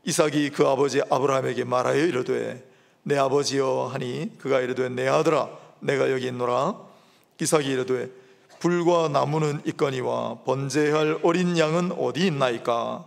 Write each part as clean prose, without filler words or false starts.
이삭이 그 아버지 아브라함에게 말하여 이르되 내 아버지여 하니 그가 이르되 내 아들아 내가 여기 있노라. 이삭이 이르되 불과 나무는 있거니와 번제할 어린 양은 어디 있나이까?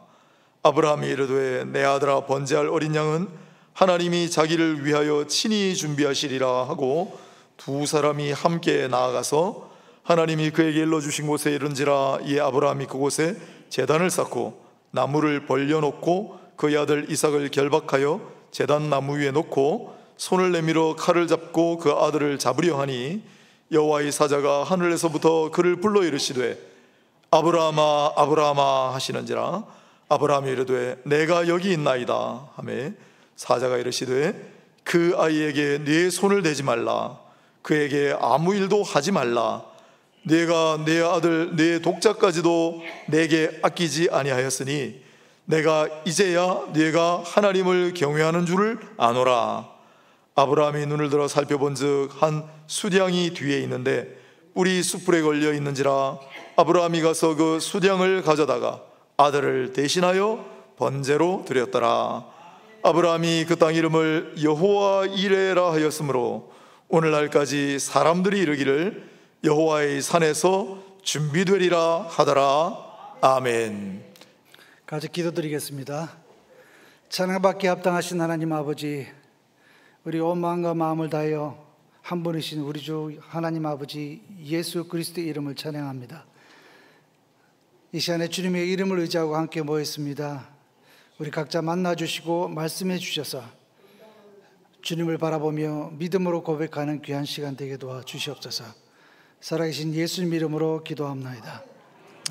아브라함이 이르되 내 아들아 번제할 어린 양은 하나님이 자기를 위하여 친히 준비하시리라 하고 두 사람이 함께 나아가서 하나님이 그에게 일러주신 곳에 이른지라. 이에 아브라함이 그곳에 제단을 쌓고 나무를 벌려놓고 그의 아들 이삭을 결박하여 제단 나무 위에 놓고 손을 내밀어 칼을 잡고 그 아들을 잡으려 하니 여호와의 사자가 하늘에서부터 그를 불러 이르시되 아브라함아 아브라함아 하시는지라. 아브라함이 이르되 내가 여기 있나이다 하매 사자가 이르시되 그 아이에게 네 손을 대지 말라. 그에게 아무 일도 하지 말라. 네가 내 아들 네 독자까지도 내게 아끼지 아니하였으니 내가 이제야 네가 하나님을 경외하는 줄을 아노라. 아브라함이 눈을 들어 살펴본즉 한 수량이 뒤에 있는데 뿔이 숯불에 걸려 있는지라. 아브라함이 가서 그 수량을 가져다가 아들을 대신하여 번제로 드렸더라. 아브라함이 그 땅 이름을 여호와 이레라 하였으므로 오늘날까지 사람들이 이르기를 여호와의 산에서 준비되리라 하더라. 아멘. 같이 기도드리겠습니다. 찬양받기에 합당하신 하나님 아버지, 우리 온 마음과 마음을 다하여 한 분이신 우리 주 하나님 아버지 예수 그리스도의 이름을 찬양합니다. 이 시간에 주님의 이름을 의지하고 함께 모였습니다. 우리 각자 만나주시고 말씀해 주셔서 주님을 바라보며 믿음으로 고백하는 귀한 시간 되게 도와주시옵소서. 살아계신 예수님 이름으로 기도합나이다.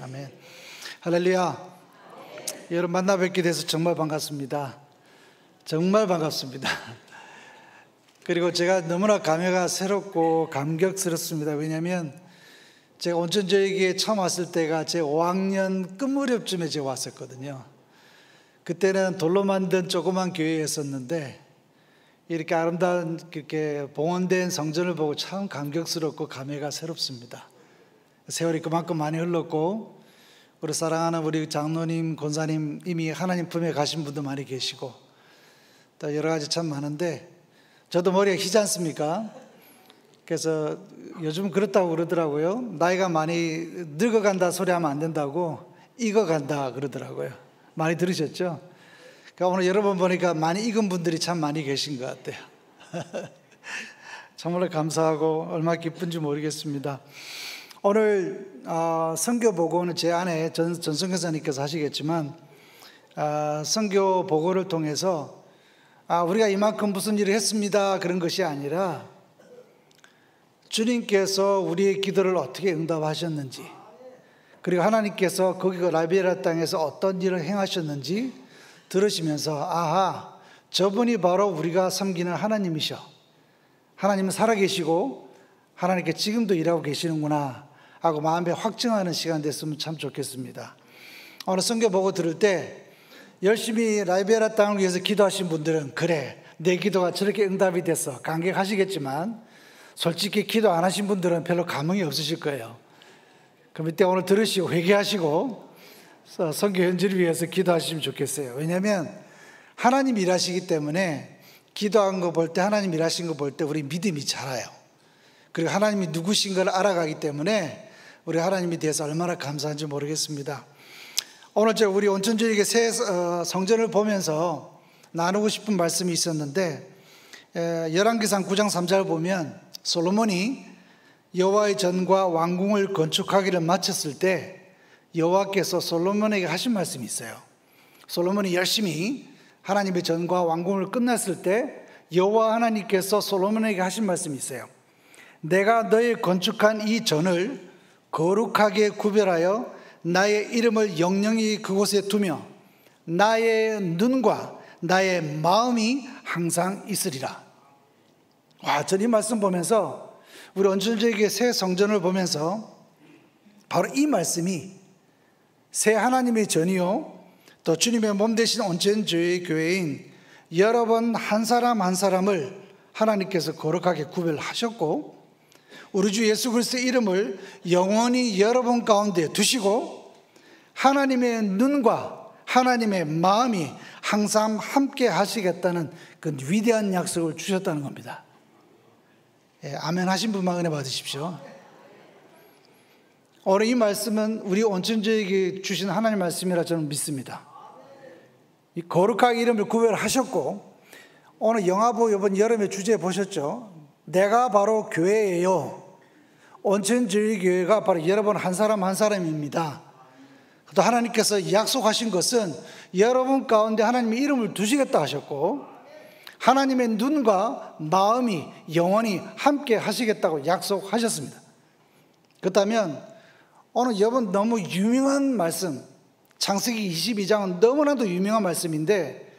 아멘. 할렐루야. 여러분 만나 뵙게 돼서 정말 반갑습니다. 정말 반갑습니다. 그리고 제가 너무나 감회가 새롭고 감격스럽습니다. 왜냐하면 제가 온천저에게 처음 왔을 때가 제 5학년 끝 무렵쯤에 제가 왔었거든요. 그때는 돌로 만든 조그만 교회였었는데 이렇게 아름다운 이렇게 봉헌된 성전을 보고 참 감격스럽고 감회가 새롭습니다. 세월이 그만큼 많이 흘렀고 우리 사랑하는 우리 장로님, 권사님 이미 하나님 품에 가신 분도 많이 계시고 또 여러 가지 참 많은데 저도 머리가 희지 않습니까? 그래서 요즘 그렇다고 그러더라고요. 나이가 많이 늙어간다 소리 하면 안 된다고 익어간다 그러더라고요. 많이 들으셨죠? 그러니까 오늘 여러분 보니까 많이 익은 분들이 참 많이 계신 것 같아요. 정말 감사하고 얼마나 기쁜지 모르겠습니다. 오늘 선교 보고는 제 아내 전성교사님께서 하시겠지만 선교 보고를 통해서 우리가 이만큼 무슨 일을 했습니다 그런 것이 아니라 주님께서 우리의 기도를 어떻게 응답하셨는지, 그리고 하나님께서 거기 라비에라 땅에서 어떤 일을 행하셨는지 들으시면서 아하, 저분이 바로 우리가 섬기는 하나님이셔. 하나님은 살아계시고 하나님께 지금도 일하고 계시는구나 하고 마음에 확증하는 시간 됐으면 참 좋겠습니다. 오늘 선교 보고 들을 때 열심히 라이베라 땅을 위해서 기도하신 분들은 그래, 내 기도가 저렇게 응답이 됐어 감격하시겠지만 솔직히 기도 안 하신 분들은 별로 감흥이 없으실 거예요. 그럼 이때 오늘 들으시고 회개하시고 선교 현지를 위해서 기도하시면 좋겠어요. 왜냐하면 하나님 일하시기 때문에 기도한 거 볼 때, 하나님 일하신 거 볼 때 우리 믿음이 자라요. 그리고 하나님이 누구신 걸 알아가기 때문에 우리 하나님에 대해서 얼마나 감사한지 모르겠습니다. 오늘 우리 온천주에게 새 성전을 보면서 나누고 싶은 말씀이 있었는데 열왕기상 9장 3절 보면 솔로몬이 여호와의 전과 왕궁을 건축하기를 마쳤을 때 여호와께서 솔로몬에게 하신 말씀이 있어요. 솔로몬이 열심히 하나님의 전과 왕궁을 끝냈을 때 여호와 하나님께서 솔로몬에게 하신 말씀이 있어요. 내가 너의 건축한 이 전을 거룩하게 구별하여 나의 이름을 영영히 그곳에 두며 나의 눈과 나의 마음이 항상 있으리라. 와, 전 이 말씀 보면서 우리 온천주에게 새 성전을 보면서 바로 이 말씀이 새 하나님의 전이요 또 주님의 몸 되신 온천주의 교회인 여러분 한 사람 한 사람을 하나님께서 거룩하게 구별하셨고 우리 주 예수 그리스도의 이름을 영원히 여러분 가운데 두시고 하나님의 눈과 하나님의 마음이 항상 함께 하시겠다는 그 위대한 약속을 주셨다는 겁니다. 예, 아멘 하신 분만 은혜 받으십시오. 오늘 이 말씀은 우리 온천주에게 주신 하나님 말씀이라 저는 믿습니다. 이 거룩하게 이름을 구별하셨고, 오늘 영화보 이번 여름에 주제 보셨죠? 내가 바로 교회예요. 온천주의교회가 바로 여러분 한 사람 한 사람입니다. 또 하나님께서 약속하신 것은 여러분 가운데 하나님의 이름을 두시겠다 하셨고, 하나님의 눈과 마음이 영원히 함께 하시겠다고 약속하셨습니다. 그렇다면 오늘 여러분 너무 유명한 말씀, 창세기 22장은 너무나도 유명한 말씀인데,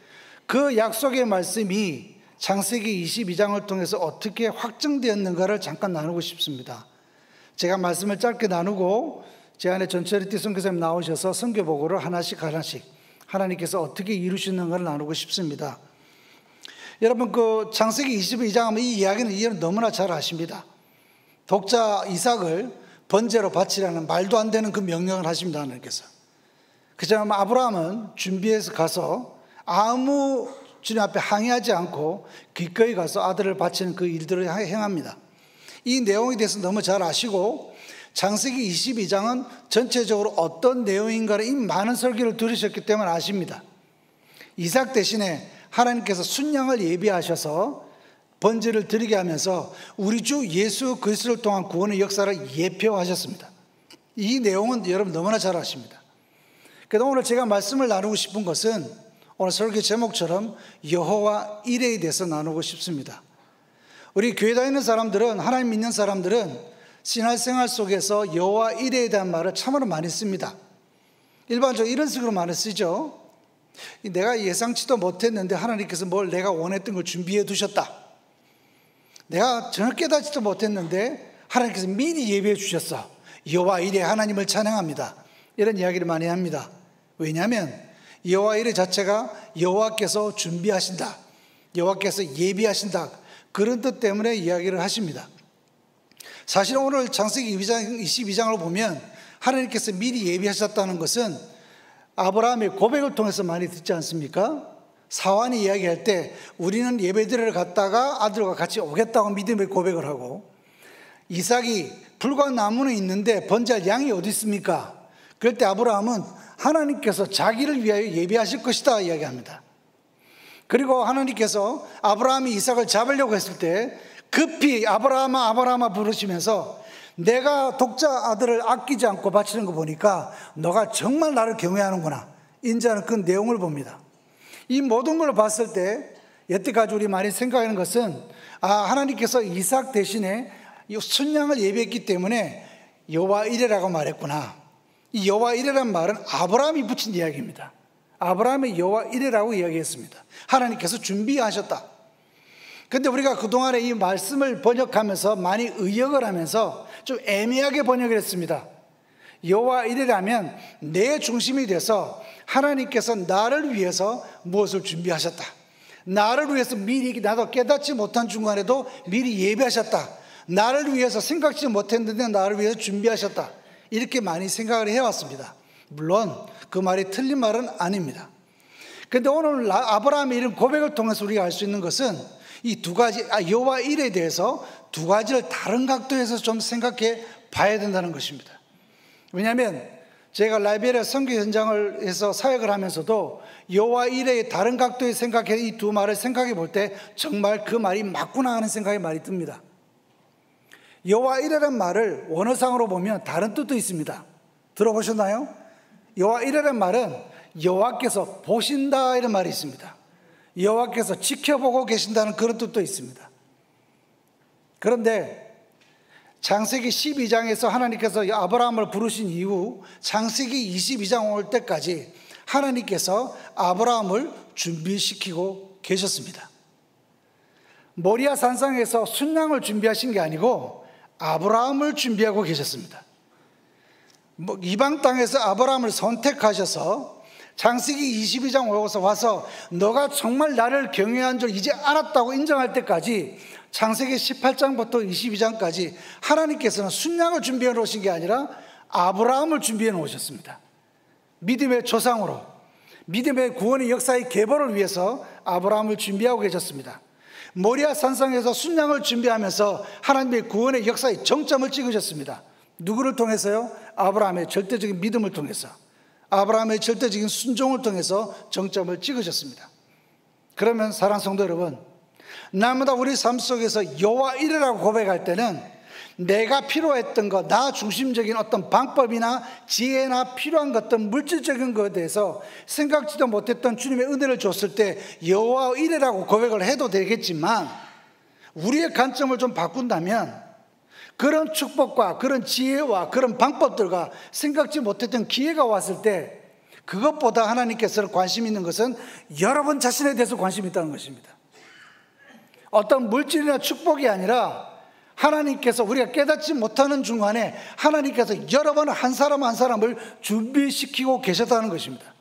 그 약속의 말씀이 창세기 22장을 통해서 어떻게 확정되었는가를 잠깐 나누고 싶습니다. 제가 말씀을 짧게 나누고 제 안에 전철이띠 선교사님 나오셔서 선교 보고를 하나씩 하나님께서 어떻게 이루시는가를 나누고 싶습니다. 여러분, 그 창세기 22장 하면 이 이야기는 너무나 잘 아십니다. 독자 이삭을 번제로 바치라는 말도 안 되는 그 명령을 하십니다, 하나님께서. 그렇지만 아브라함은 준비해서 가서 아무 주님 앞에 항의하지 않고 기꺼이 가서 아들을 바치는 그 일들을 행합니다. 이 내용에 대해서 너무 잘 아시고, 창세기 22장은 전체적으로 어떤 내용인가를 이미 많은 설교를 들으셨기 때문에 아십니다. 이삭 대신에 하나님께서 순양을 예비하셔서 번제를 드리게 하면서 우리 주 예수 그리스도를 통한 구원의 역사를 예표하셨습니다. 이 내용은 여러분 너무나 잘 아십니다. 그래서 오늘 제가 말씀을 나누고 싶은 것은 오늘 설교 제목처럼 여호와 이레에 대해서 나누고 싶습니다. 우리 교회 다니는 사람들은, 하나님 믿는 사람들은 신앙생활 속에서 여호와 이레에 대한 말을 참으로 많이 씁니다. 일반적으로 이런 식으로 많이 쓰죠. 내가 예상치도 못했는데 하나님께서 뭘 내가 원했던 걸 준비해 두셨다. 내가 전혀 깨닫지도 못했는데 하나님께서 미리 예비해 주셨어. 여호와 이레, 하나님을 찬양합니다. 이런 이야기를 많이 합니다. 왜냐하면 여호와 이레 자체가 여호와께서 준비하신다, 여호와께서 예비하신다, 그런 뜻 때문에 이야기를 하십니다. 사실 오늘 창세기 22장을 보면 하나님께서 미리 예비하셨다는 것은 아브라함의 고백을 통해서 많이 듣지 않습니까? 사완이 이야기할 때 우리는 예배드리러 갔다가 아들과 같이 오겠다고 믿음의 고백을 하고, 이삭이 불과 나무는 있는데 번제할 양이 어디 있습니까? 그럴 때 아브라함은 하나님께서 자기를 위하여 예비하실 것이다 이야기합니다. 그리고 하나님께서 아브라함이 이삭을 잡으려고 했을 때 급히 아브라함아 아브라함아 부르시면서 내가 독자 아들을 아끼지 않고 바치는 거 보니까 너가 정말 나를 경외하는구나 인정하는 그 내용을 봅니다. 이 모든 걸 봤을 때 여태까지 우리 많이 생각하는 것은, 하나님께서 이삭 대신에 순양을 예비했기 때문에 여호와 이레라고 말했구나. 이 여호와 이레란 말은 아브라함이 붙인 이야기입니다. 아브라함의 여호와 이레라고 이야기했습니다. 하나님께서 준비하셨다. 그런데 우리가 그동안에 이 말씀을 번역하면서 많이 의역을 하면서 좀 애매하게 번역을 했습니다. 여호와 이레라면 내 중심이 돼서 하나님께서 나를 위해서 무엇을 준비하셨다, 나를 위해서 미리, 나도 깨닫지 못한 중간에도 미리 예비하셨다, 나를 위해서 생각지 못했는데 나를 위해서 준비하셨다, 이렇게 많이 생각을 해왔습니다. 물론 그 말이 틀린 말은 아닙니다. 그런데 오늘 아브라함의 이런 고백을 통해서 우리가 알 수 있는 것은 이 두 가지, 여호와 이레에 대해서 두 가지를 다른 각도에서 좀 생각해 봐야 된다는 것입니다. 왜냐하면 제가 라이베리아 선교 현장을 해서 사역을 하면서도 여호와 이레의 다른 각도에 생각해 이 두 말을 생각해 볼 때 정말 그 말이 맞구나 하는 생각이 많이 듭니다. 여호와 이레란 말을 원어상으로 보면 다른 뜻도 있습니다. 들어보셨나요? 여호와 이레란 말은 여호와께서 보신다 이런 말이 있습니다. 여호와께서 지켜보고 계신다는 그런 뜻도 있습니다. 그런데 창세기 12장에서 하나님께서 아브라함을 부르신 이후 창세기 22장 올 때까지 하나님께서 아브라함을 준비시키고 계셨습니다. 모리아 산상에서 순양을 준비하신 게 아니고 아브라함을 준비하고 계셨습니다. 이방 땅에서 아브라함을 선택하셔서 창세기 22장 오고서 와서 너가 정말 나를 경외한 줄 이제 알았다고 인정할 때까지 창세기 18장부터 22장까지 하나님께서는 순양을 준비해 놓으신 게 아니라 아브라함을 준비해 놓으셨습니다. 믿음의 조상으로, 믿음의 구원의 역사의 계보를 위해서 아브라함을 준비하고 계셨습니다. 모리아 산상에서 순양을 준비하면서 하나님의 구원의 역사의 정점을 찍으셨습니다. 누구를 통해서요? 아브라함의 절대적인 믿음을 통해서, 아브라함의 절대적인 순종을 통해서 정점을 찍으셨습니다. 그러면 사랑하는 성도 여러분, 날마다 우리 삶 속에서 여호와 이레라고 고백할 때는 내가 필요했던 것, 나 중심적인 어떤 방법이나 지혜나 필요한 것들, 물질적인 것에 대해서 생각지도 못했던 주님의 은혜를 줬을 때 여호와 이레라고 고백을 해도 되겠지만, 우리의 관점을 좀 바꾼다면 그런 축복과 그런 지혜와 그런 방법들과 생각지 못했던 기회가 왔을 때 그것보다 하나님께서는 관심 있는 것은 여러분 자신에 대해서 관심이 있다는 것입니다. 어떤 물질이나 축복이 아니라 하나님께서 우리가 깨닫지 못하는 중간에 하나님께서 여러분 한 사람 한 사람을 준비시키고 계셨다는 것입니다.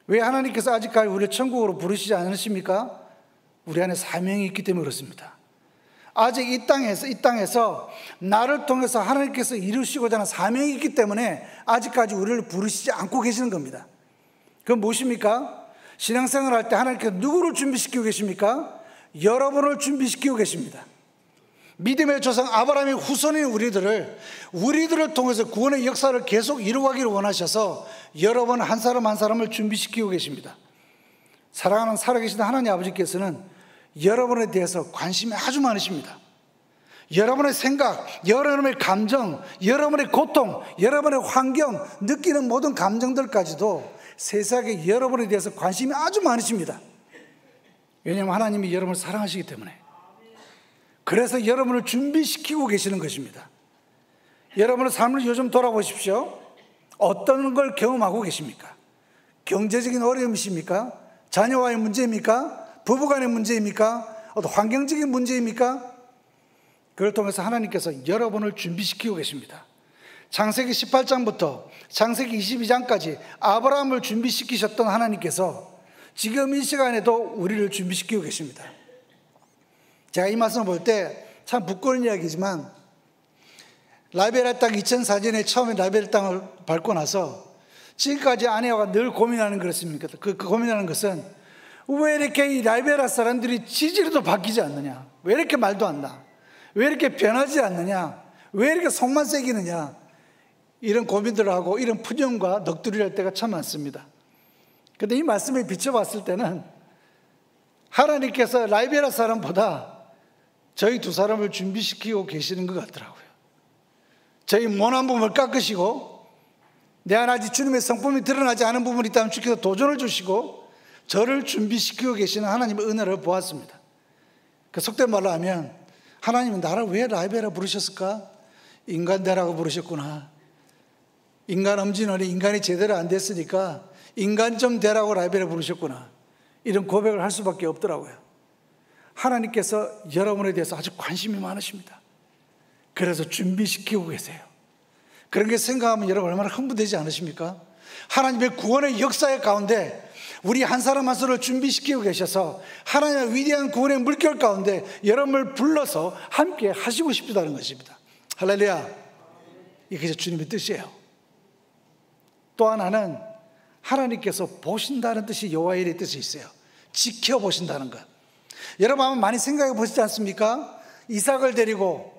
왜 하나님께서 아직까지 우리를 천국으로 부르시지 않으십니까? 우리 안에 사명이 있기 때문에 그렇습니다. 아직 이 땅에서 나를 통해서 하나님께서 이루시고자 하는 사명이 있기 때문에 아직까지 우리를 부르시지 않고 계시는 겁니다. 그건 무엇입니까? 신앙생활 할 때 하나님께서 누구를 준비시키고 계십니까? 여러분을 준비시키고 계십니다. 믿음의 조상 아브라함의 후손인 우리들을 통해서 구원의 역사를 계속 이루어가기를 원하셔서 여러분 한 사람 한 사람을 준비시키고 계십니다. 사랑하는 살아계신 하나님 아버지께서는 여러분에 대해서 관심이 아주 많으십니다. 여러분의 생각, 여러분의 감정, 여러분의 고통, 여러분의 환경, 느끼는 모든 감정들까지도 세상에 여러분에 대해서 관심이 아주 많으십니다. 왜냐하면 하나님이 여러분을 사랑하시기 때문에. 그래서 여러분을 준비시키고 계시는 것입니다. 여러분의 삶을 요즘 돌아보십시오. 어떤 걸 경험하고 계십니까? 경제적인 어려움이십니까? 자녀와의 문제입니까? 부부간의 문제입니까? 어떤 환경적인 문제입니까? 그걸 통해서 하나님께서 여러분을 준비시키고 계십니다. 창세기 18장부터 창세기 22장까지 아브라함을 준비시키셨던 하나님께서 지금 이 시간에도 우리를 준비시키고 계십니다. 제가 이 말씀을 볼 때 참 부끄러운 이야기지만, 라이베리아 땅 2004년에 처음에 라이베리아 땅을 밟고 나서 지금까지 아내와 늘 고민하는 그렇습니까? 그 고민하는 것은 왜 이렇게 이 라이베리아 사람들이 지지로도 바뀌지 않느냐? 왜 이렇게 말도 안 나? 왜 이렇게 변하지 않느냐? 왜 이렇게 속만 새기느냐? 이런 고민들을 하고 이런 푸념과 넋두리를 할 때가 참 많습니다. 그런데 이 말씀에 비춰봤을 때는 하나님께서 라이베리아 사람보다 저희 두 사람을 준비시키고 계시는 것 같더라고요. 저희 모난 부분을 깎으시고, 내 안에 아직 주님의 성품이 드러나지 않은 부분이 있다면 주께서 도전을 주시고 저를 준비시키고 계시는 하나님의 은혜를 보았습니다. 그 속된 말로 하면, 하나님은 나를 왜 라이베리아 부르셨을까? 인간 되라고 부르셨구나. 인간 엄진원이 인간이 제대로 안 됐으니까 인간 좀 되라고 라이베리아 부르셨구나. 이런 고백을 할 수밖에 없더라고요. 하나님께서 여러분에 대해서 아주 관심이 많으십니다. 그래서 준비시키고 계세요. 그런 게 생각하면 여러분 얼마나 흥분되지 않으십니까? 하나님의 구원의 역사의 가운데 우리 한 사람 한 사람을 준비시키고 계셔서 하나님의 위대한 구원의 물결 가운데 여러분을 불러서 함께 하시고 싶다는 것입니다. 할렐루야. 이게 주님의 뜻이에요. 또 하나는 하나님께서 보신다는 뜻이 여호와의 뜻이 있어요. 지켜보신다는 것. 여러분 아마 많이 생각해 보시지 않습니까? 이삭을 데리고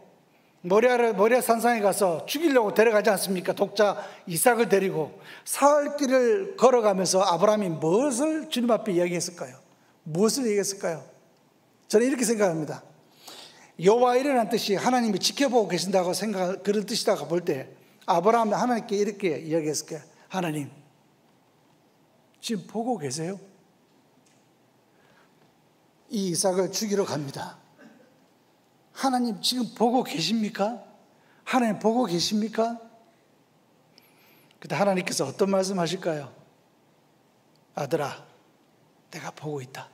모리아 산상에 가서 죽이려고 데려가지 않습니까? 독자 이삭을 데리고 사흘길을 걸어가면서 아브라함이 무엇을 주님 앞에 이야기했을까요? 무엇을 얘기했을까요? 저는 이렇게 생각합니다. 여호와 이레라는 뜻이 하나님이 지켜보고 계신다고 그런 뜻이다고 볼 때 아브라함은 하나님께 이렇게 이야기했을 거예요. 하나님, 지금 보고 계세요? 이 이삭을 죽이러 갑니다. 하나님 지금 보고 계십니까? 하나님 보고 계십니까? 그때 하나님께서 어떤 말씀 하실까요? 아들아, 내가 보고 있다.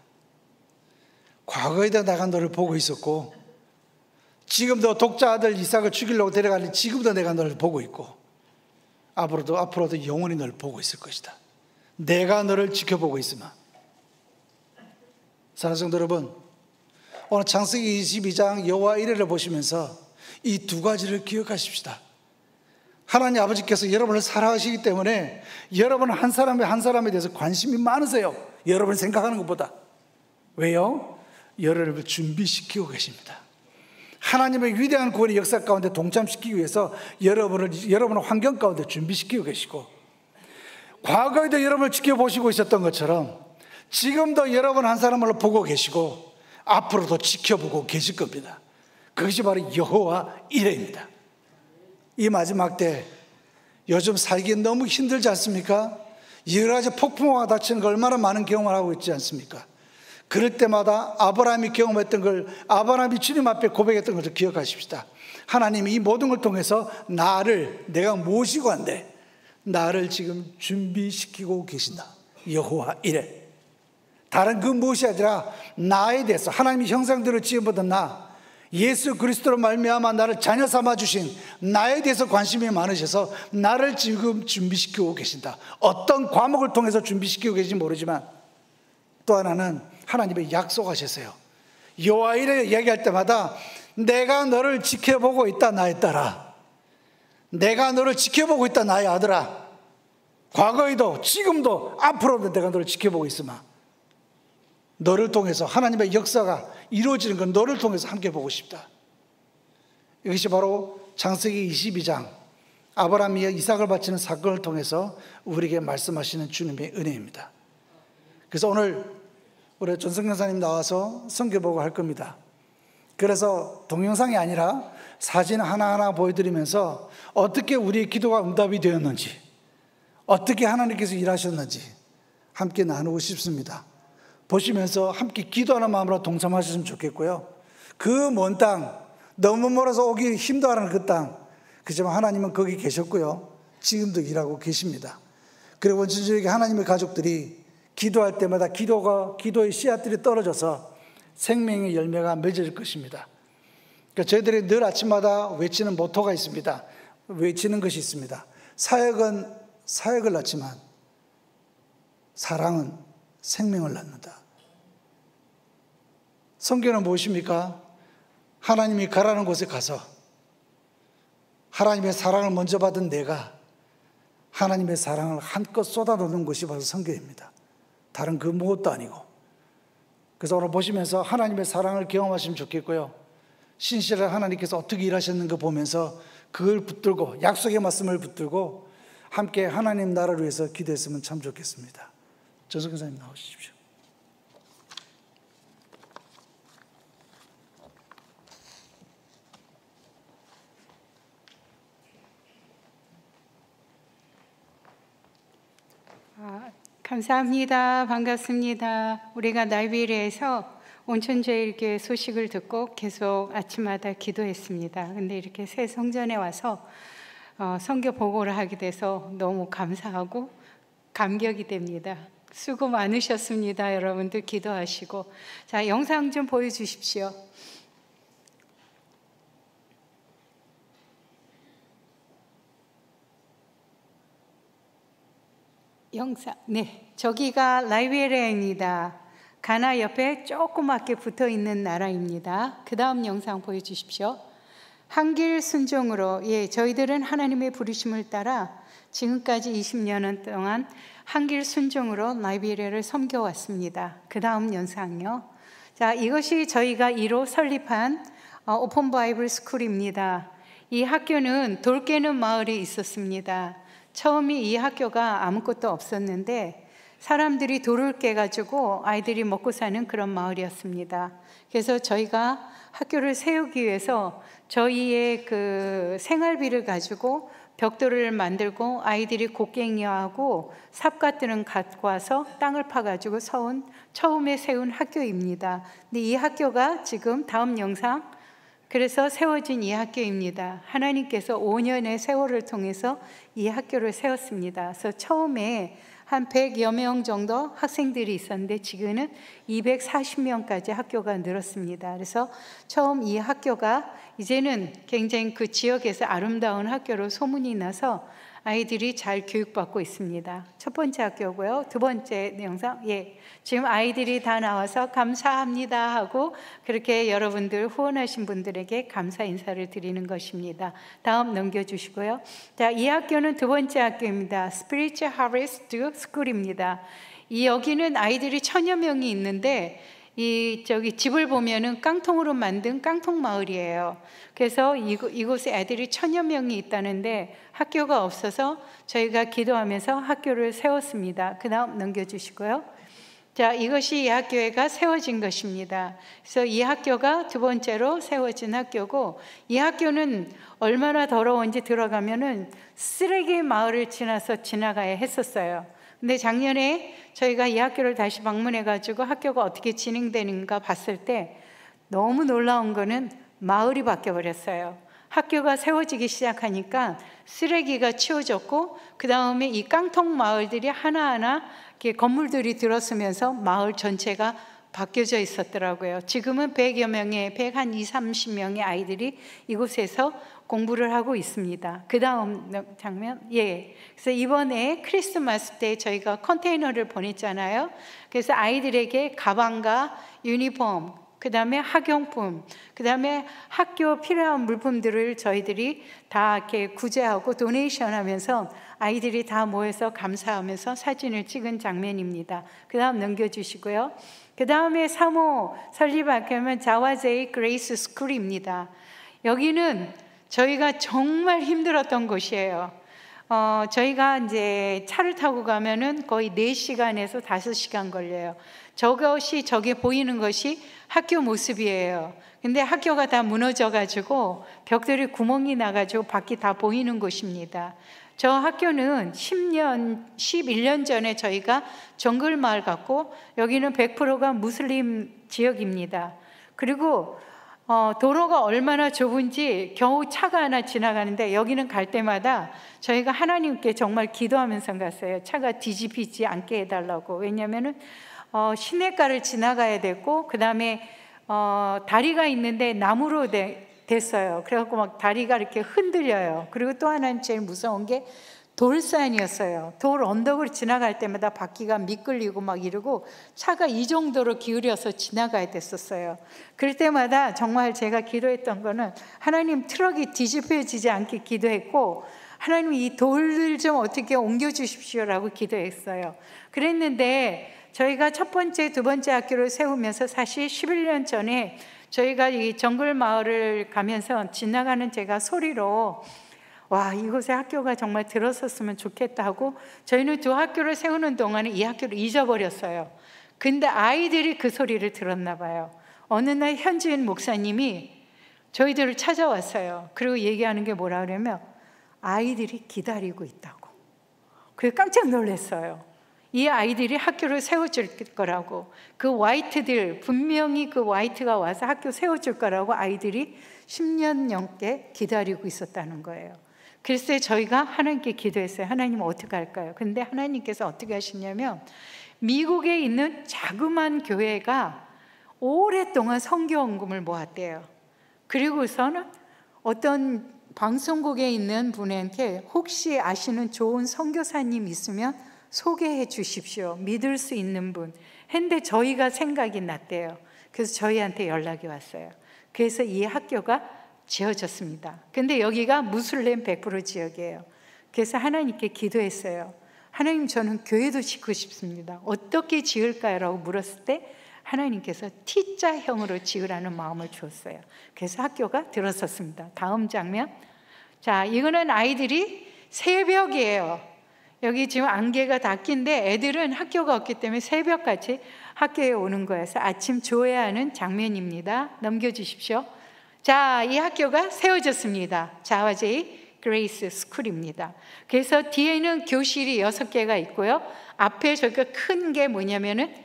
과거에도 내가 너를 보고 있었고, 지금도 독자 아들 이삭을 죽이려고 데려가니 지금도 내가 너를 보고 있고, 앞으로도 영원히 너를 보고 있을 것이다. 내가 너를 지켜보고 있으면. 사랑하는 성도 여러분, 오늘 창세기 22장 여호와 이레를 보시면서 이 두 가지를 기억하십시다. 하나님 아버지께서 여러분을 사랑하시기 때문에 여러분 한 사람에 한 사람에 대해서 관심이 많으세요. 여러분 생각하는 것보다. 왜요? 여러분을 준비시키고 계십니다. 하나님의 위대한 구원의 역사 가운데 동참시키기 위해서 여러분을 환경 가운데 준비시키고 계시고, 과거에도 여러분을 지켜보시고 있었던 것처럼 지금도 여러분 한 사람을 보고 계시고 앞으로도 지켜보고 계실 겁니다. 그것이 바로 여호와 이레입니다. 이 마지막 때 요즘 살기 너무 힘들지 않습니까? 여러 가지 폭풍우가 닥치는 걸 얼마나 많은 경험을 하고 있지 않습니까? 그럴 때마다 아브라함이 경험했던 걸, 아브라함이 주님 앞에 고백했던 것을 기억하십시다. 하나님이 이 모든 걸 통해서 내가 모시고 한데 나를 지금 준비시키고 계신다. 여호와 이레. 다른 그 무엇이 아니라 나에 대해서, 하나님이 형상대로 지음받은 나, 예수 그리스도로 말미암아 나를 자녀 삼아 주신 나에 대해서 관심이 많으셔서 나를 지금 준비시키고 계신다. 어떤 과목을 통해서 준비시키고 계신지 모르지만 또 하나는 하나님의 약속하셨어요. 여호와 이레 이야기할 때마다 내가 너를 지켜보고 있다 나의 딸아, 내가 너를 지켜보고 있다 나의 아들아. 과거에도 지금도 앞으로도 내가 너를 지켜보고 있으마. 너를 통해서 하나님의 역사가 이루어지는 건 너를 통해서 함께 보고 싶다. 이것이 바로 창세기 22장 아브라함이 이삭을 바치는 사건을 통해서 우리에게 말씀하시는 주님의 은혜입니다. 그래서 오늘 우리 전성경 사님 나와서 선교보고 할 겁니다. 그래서 동영상이 아니라 사진 하나하나 보여드리면서 어떻게 우리의 기도가 응답이 되었는지, 어떻게 하나님께서 일하셨는지 함께 나누고 싶습니다. 보시면서 함께 기도하는 마음으로 동참하셨으면 좋겠고요. 그 먼 땅, 너무 멀어서 오기 힘도 안 하는 그 땅, 그렇지만 하나님은 거기 계셨고요. 지금도 일하고 계십니다. 그리고 원천적인 하나님의 가족들이 기도할 때마다 기도의 씨앗들이 떨어져서 생명의 열매가 맺어질 것입니다. 그러니까 저희들이 늘 아침마다 외치는 모토가 있습니다. 외치는 것이 있습니다. 사역은 사역을 낳지만 사랑은 생명을 낳는다. 성경은 무엇입니까? 하나님이 가라는 곳에 가서 하나님의 사랑을 먼저 받은 내가 하나님의 사랑을 한껏 쏟아놓는 것이 바로 성경입니다. 다른 그 무엇도 아니고. 그래서 오늘 보시면서 하나님의 사랑을 경험하시면 좋겠고요. 신실한 하나님께서 어떻게 일하셨는가 보면서 그걸 붙들고, 약속의 말씀을 붙들고 함께 하나님 나라를 위해서 기도했으면 참 좋겠습니다. 전성근 사님 나오십시오. 감사합니다. 반갑습니다. 우리가 나이비리에서 온천제일교회 소식을 듣고 계속 아침마다 기도했습니다. 근데 이렇게 새 성전에 와서 선교 보고를 하게 돼서 너무 감사하고 감격이 됩니다. 수고 많으셨습니다. 여러분들 기도하시고. 자, 영상 좀 보여주십시오. 영상. 네, 저기가 라이베리아입니다. 가나 옆에 조그맣게 붙어 있는 나라입니다. 그 다음 영상 보여주십시오. 한길 순종으로, 저희들은 하나님의 부르심을 따라 지금까지 20년 동안 한길 순종으로 라이베리아를 섬겨왔습니다. 그 다음 영상요. 자, 이것이 저희가 1호 설립한 오픈 바이블 스쿨입니다. 이 학교는 돌 깨는 마을이 있었습니다. 처음에 이 학교가 아무것도 없었는데 사람들이 돌을 깨가지고 아이들이 먹고 사는 그런 마을이었습니다. 그래서 저희가 학교를 세우기 위해서 저희의 그 생활비를 가지고 벽돌을 만들고 아이들이 곡괭이하고 삽 같은 걸 갖고 와서 땅을 파가지고 처음에 세운 학교입니다. 근데 이 학교가 지금 다음 영상, 그래서 세워진 이 학교입니다. 하나님께서 5년의 세월을 통해서 이 학교를 세웠습니다. 그래서 처음에 한 100여 명 정도 학생들이 있었는데 지금은 240명까지 학교가 늘었습니다. 그래서 처음 이 학교가 이제는 굉장히 그 지역에서 아름다운 학교로 소문이 나서 아이들이 잘 교육받고 있습니다. 첫 번째 학교고요. 두 번째 영상, 지금 아이들이 다 나와서 감사합니다 하고 그렇게 여러분들 후원하신 분들에게 감사 인사를 드리는 것입니다. 다음 넘겨주시고요. 자, 이 학교는 두 번째 학교입니다. Spiritual Harvest School입니다. 여기는 아이들이 1000여 명이 있는데 저기 집을 보면은 깡통으로 만든 깡통 마을이에요. 그래서 이곳에 애들이 1000여 명이 있다는데 학교가 없어서 저희가 기도하면서 학교를 세웠습니다. 그 다음 넘겨주시고요. 자, 이것이 이 학교가 세워진 것입니다. 그래서 이 학교가 두 번째로 세워진 학교고, 이 학교는 얼마나 더러운지 들어가면은 쓰레기 마을을 지나가야 했었어요. 근데 작년에 저희가 이 학교를 다시 방문해가지고 학교가 어떻게 진행되는가 봤을 때 너무 놀라운 거는 마을이 바뀌어버렸어요. 학교가 세워지기 시작하니까 쓰레기가 치워졌고, 그 다음에 이 깡통 마을들이 하나하나 이렇게 건물들이 들어서면서 마을 전체가 바뀌어져 있었더라고요. 지금은 100여 명의, 130명의 아이들이 이곳에서 공부를 하고 있습니다. 그 다음 장면, 그래서 이번에 크리스마스 때 저희가 컨테이너를 보냈잖아요. 그래서 아이들에게 가방과 유니폼, 그 다음에 학용품, 그 다음에 학교 필요한 물품들을 저희들이 다 이렇게 구제하고 도네이션 하면서 아이들이 다 모여서 감사하면서 사진을 찍은 장면입니다. 그 다음 넘겨주시고요. 그 다음에 3호 설립학교는 자와제이 그레이스 스쿨입니다. 여기는 저희가 정말 힘들었던 곳이에요. 저희가 이제 차를 타고 가면은 거의 4시간에서 5시간 걸려요. 저게 보이는 것이 학교 모습이에요. 근데 학교가 다 무너져가지고 벽돌이 구멍이 나가지고 밖이 다 보이는 곳입니다. 저 학교는 11년 전에 저희가 정글 마을 갔고, 여기는 100%가 무슬림 지역입니다. 그리고 도로가 얼마나 좁은지 겨우 차가 하나 지나가는데, 여기는 갈 때마다 저희가 하나님께 정말 기도하면서 갔어요. 차가 뒤집히지 않게 해달라고. 왜냐하면은 시내가를 지나가야 됐고, 그 다음에 다리가 있는데 나무로 됐어요. 그래갖고 막 다리가 이렇게 흔들려요. 그리고 또 하나는 제일 무서운 게 돌산이었어요. 돌 언덕을 지나갈 때마다 바퀴가 미끌리고 막 이러고 차가 이 정도로 기울여서 지나가야 됐었어요. 그럴 때마다 정말 제가 기도했던 거는, 하나님 트럭이 뒤집혀지지 않게 기도했고, 하나님 이 돌을 좀 어떻게 옮겨주십시오라고 기도했어요. 그랬는데 저희가 첫 번째, 두 번째 학교를 세우면서 사실 11년 전에 저희가 이 정글 마을을 가면서 지나가는 제가 소리로 와, 이곳에 학교가 정말 들어섰으면 좋겠다 하고, 저희는 두 학교를 세우는 동안에 이 학교를 잊어버렸어요. 근데 아이들이 그 소리를 들었나 봐요. 어느 날 현지인 목사님이 저희들을 찾아왔어요. 그리고 얘기하는 게 뭐라 그러면 아이들이 기다리고 있다고. 그래서 깜짝 놀랐어요. 이 아이들이 학교를 세워줄 거라고, 그 화이트들, 분명히 그 화이트가 와서 학교 세워줄 거라고 아이들이 10년 넘게 기다리고 있었다는 거예요. 그래서 저희가 하나님께 기도했어요. 하나님 어떻게 할까요? 근데 하나님께서 어떻게 하시냐면, 미국에 있는 자그마한 교회가 오랫동안 선교원금을 모았대요. 그리고서는 어떤 방송국에 있는 분한테 혹시 아시는 좋은 선교사님 있으면 소개해 주십시오. 믿을 수 있는 분. 했는데 저희가 생각이 났대요. 그래서 저희한테 연락이 왔어요. 그래서 이 학교가 지어졌습니다. 근데 여기가 무슬림 100% 지역이에요. 그래서 하나님께 기도했어요. 하나님, 저는 교회도 짓고 싶습니다. 어떻게 지을까요? 라고 물었을 때 하나님께서 T자형으로 지으라는 마음을 주었어요. 그래서 학교가 들어섰습니다. 다음 장면. 자, 이거는 아이들이 새벽이에요. 여기 지금 안개가 다 낀데 애들은 학교가 없기 때문에 새벽같이 학교에 오는 거여서 아침 조회하는 장면입니다. 넘겨주십시오. 자, 이 학교가 세워졌습니다. 자와제이 그레이스 스쿨입니다. 그래서 뒤에는 교실이 6개가 있고요. 앞에 저기가 큰 게 뭐냐면은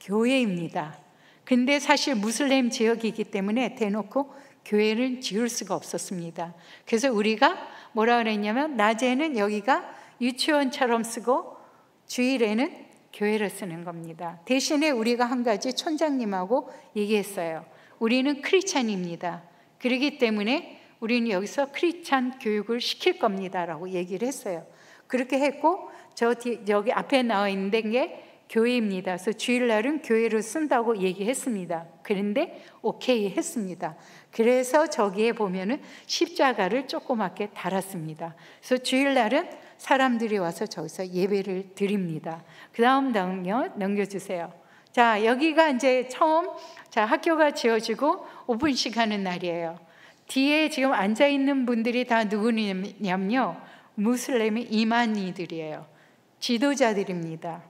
교회입니다. 근데 사실 무슬림 지역이기 때문에 대놓고 교회를 지을 수가 없었습니다. 그래서 우리가 뭐라 그랬냐면, 낮에는 여기가 유치원처럼 쓰고 주일에는 교회를 쓰는 겁니다. 대신에 우리가 한 가지 촌장님하고 얘기했어요. 우리는 크리스찬입니다. 그렇기 때문에 우리는 여기서 크리스찬 교육을 시킬 겁니다 라고 얘기를 했어요. 그렇게 했고 여기 앞에 나와 있는 게 교회입니다. 그래서 주일날은 교회로 쓴다고 얘기했습니다. 그런데 오케이 했습니다. 그래서 저기에 보면은 십자가를 조그맣게 달았습니다. 그래서 주일날은 사람들이 와서 저기서 예배를 드립니다. 그 다음 넘겨주세요. 자, 여기가 이제 처음 학교가 지어지고 오픈식 하는 날이에요. 뒤에 지금 앉아 있는 분들이 다 누구냐면요, 무슬림의 이만희들이에요. 지도자들입니다.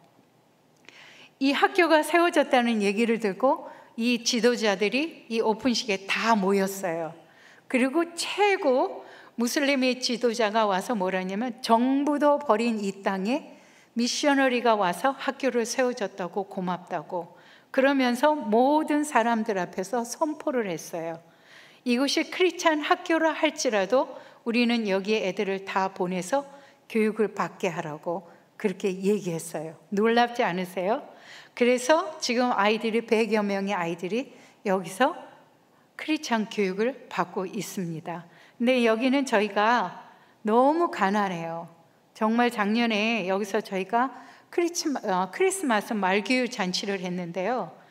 이 학교가 세워졌다는 얘기를 듣고 이 지도자들이 이 오픈식에 다 모였어요. 그리고 최고 무슬림의 지도자가 와서 뭐라냐면, 정부도 버린 이 땅에 미셔너리가 와서 학교를 세워줬다고, 고맙다고 그러면서 모든 사람들 앞에서 선포를 했어요. 이곳이 크리스찬 학교라 할지라도 우리는 여기에 애들을 다 보내서 교육을 받게 하라고 그렇게 얘기했어요. 놀랍지 않으세요? 그래서 지금 아이들이 100여 명의 아이들이 여기서 크리스찬 교육을 받고 있습니다. 근데 여기는 저희가 너무 가난해요. 정말 작년에 여기서 저희가 크리스마스 말교육 잔치를 했는데요,